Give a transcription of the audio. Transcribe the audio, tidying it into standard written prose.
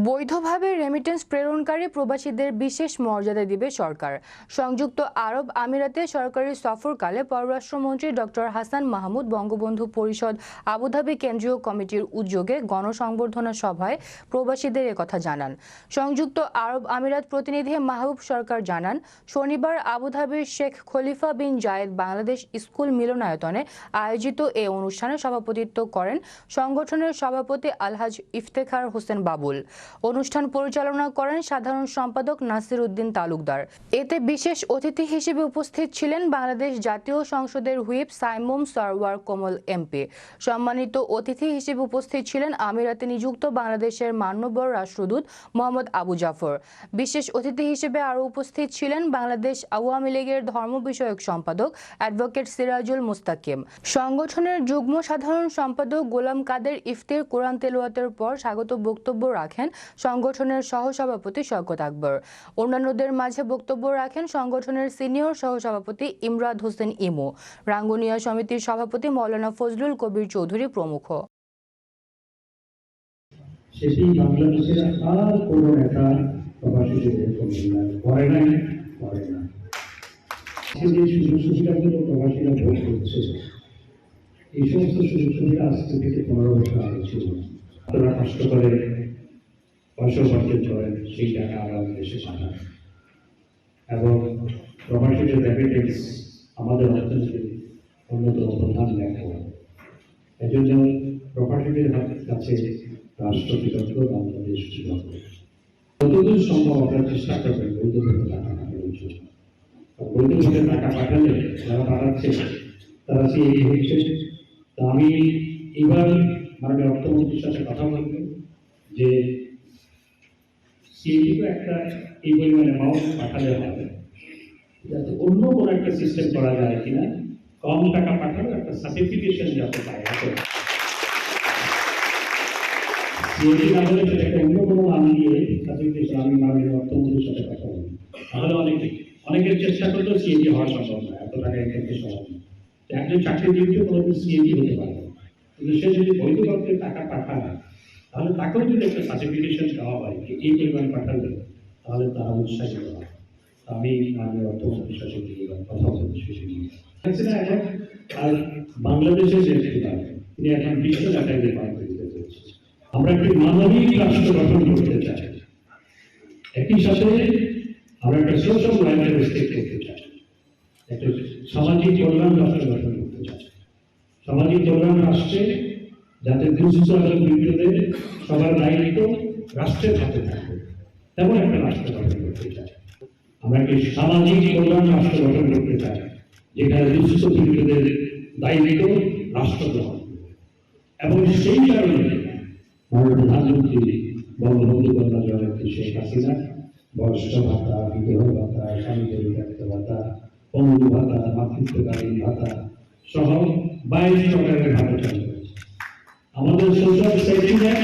বৈধভাবে রেমিটেন্স প্রেরণকারী প্রবাসীদের বিশেষ মর্যাদা দিবে সরকার। সংযুক্ত আরব আমিরাতে সরকারি সফরকালে পররাষ্ট্রমন্ত্রী ডক্টর হাসান মাহমুদ বঙ্গবন্ধু পরিষদ আবুধাবি কেন্দ্রীয় কমিটির উদ্যোগে গণসংবর্ধনা সভায় প্রবাসীদের একথা জানান। সংযুক্ত আরব আমিরাত প্রতিনিধি মাহবুব সরকার জানান, শনিবার আবুধাবির শেখ খলিফা বিন জায়েদ বাংলাদেশ স্কুল মিলনায়তনে আয়োজিত এ অনুষ্ঠানে সভাপতিত্ব করেন সংগঠনের সভাপতি আলহাজ ইফতেখার হোসেন বাবুল। অনুষ্ঠান পরিচালনা করেন সাধারণ সম্পাদক নাসির উদ্দিন তালুকদার। এতে বিশেষ অতিথি হিসেবে উপস্থিত ছিলেন বাংলাদেশ জাতীয় সংসদের হুইপ সাইমুম সরওয়ার কোমল এমপি। সম্মানিত অতিথি হিসেবে উপস্থিত ছিলেন আমিরাতে নিযুক্ত বাংলাদেশের মান্যবর রাষ্ট্রদূত মোহাম্মদ আবু জাফর। বিশেষ অতিথি হিসেবে আরও উপস্থিত ছিলেন বাংলাদেশ আওয়ামী লীগের ধর্ম বিষয়ক সম্পাদক অ্যাডভোকেট সিরাজুল মুস্তাকিম। সংগঠনের যুগ্ম সাধারণ সম্পাদক গোলাম কাদের ইফতির কোরআন তেলাওয়াতের পর স্বাগত বক্তব্য রাখেন সংগঠনের সহসভাপতি শওকত আকবর। অন্যান্যদের মাঝে বক্তব্য রাখেন সংগঠনের সিনিয়র সহসভাপতি ইমরাদ হোসেন ইমু, রাঙ্গুনিয়া সমিতির সভাপতি মাওলানা ফজলুল কবির চৌধুরী প্রমুখ। সেটি বাংলাদেশের আর কোনো নেতা প্রবাসীদের করে না। যে সুযোগ সুবিধাগুলো প্রবাসীরা ভোগ করছে, এই সমস্ত সুযোগ সুবিধা আজ থেকে 15 বছর আগে ছিল। আপনারা কষ্ট করে পয়সা উপার্জন করেন, সেই টাকা আবার দেশে পাঠান এবং প্রবাসীদের রেমিটেন্স আমাদের অর্থনীতির অন্যতম প্রধান লক্ষ্য। এজন্য প্রবাসীদের কাছে রাষ্ট্র কৃতজ্ঞ, বাংলাদেশ কৃতজ্ঞ। যতদূর সম্ভব আপনারা চেষ্টা করবেন বৈধভাবে টাকা পাঠানোর জন্য। বৈধভাবে টাকা পাঠালে যারা পাঠাচ্ছে তারা সেই হচ্ছে। তা আমি এবার মাননীয় অর্থমন্ত্রীর সাথে কথা বলবো যে সিএডিও একটা এই পরিমাণে অ্যামাউন্ট পাঠালে হবে, যাতে অন্য কোনো একটা সিস্টেম করা যায় কিনা, কম টাকা পাঠালে একটা সার্টিফিকেশন যাতে পায়। সিএডি না হলে সেটাকে অন্য কোনো নাম দিয়ে সার্টিফিকেশন আমি মাননীয় অর্থমন্ত্রীর সাথে কথা বলবো। তাহলে অনেকের চেষ্টা করলেও সিএডি হওয়া সম্ভব নয়, এত টাকা এক্ষেত্রে সম্ভব নয়। একজন চাকরিজীবীও কোনোদিন সিএডি হতে পারে, কিন্তু সে যদি বৈধভাবে টাকা পাঠায় তাহলে তাকেও যদি একটা সার্টিফিকেশন দেওয়া হয় এই পরিমাণ পাঠালে, তাহলে তারা উৎসাহিত হয়। আমি অর্থমন্ত্রীর সাথে কথা বলতে আর বাংলাদেশের যে তিনি এখন বিশ্ব জায়গায় দিতে চলছে। আমরা একটি মানবিক রাষ্ট্র গঠন করতে চাই, একই সাথে আমরা একটা সোশ্যাল লাইফের রেসপেক্ট করতে চাই, একটা সামাজিক কল্যাণ রাষ্ট্র গঠন করতে চাই। সামাজিক কল্যাণ রাষ্ট্রে যাতে দুঃস্থ এবং বিদ্যুতের সবার দায়িত্ব রাষ্ট্রের হাতে থাকবে, তেমন একটা রাষ্ট্র গঠন করতে চাই। আমরা একটি সামাজিক কল্যাণ রাষ্ট্র গঠন করতে চাই, যেখানে দুঃস্থ বিদ্যুতের দায়িত্ব রাষ্ট্র গ্রহণ করবে। এবং সেই কারণে মাননীয় প্রধানমন্ত্রী বঙ্গবন্ধু কন্যা জননেত্রী শেখ হাসিনা বয়স্ক ভাতা, বিধবা ভাতা, স্বামীদের বিধবা ভাতা, পঙ্গু ভাতা, মাতৃত্বকালীন ভাতা সহ 22 প্রকারের ভাতা চালু করেছে। আমাদের সোশ্যাল সেফটি নেট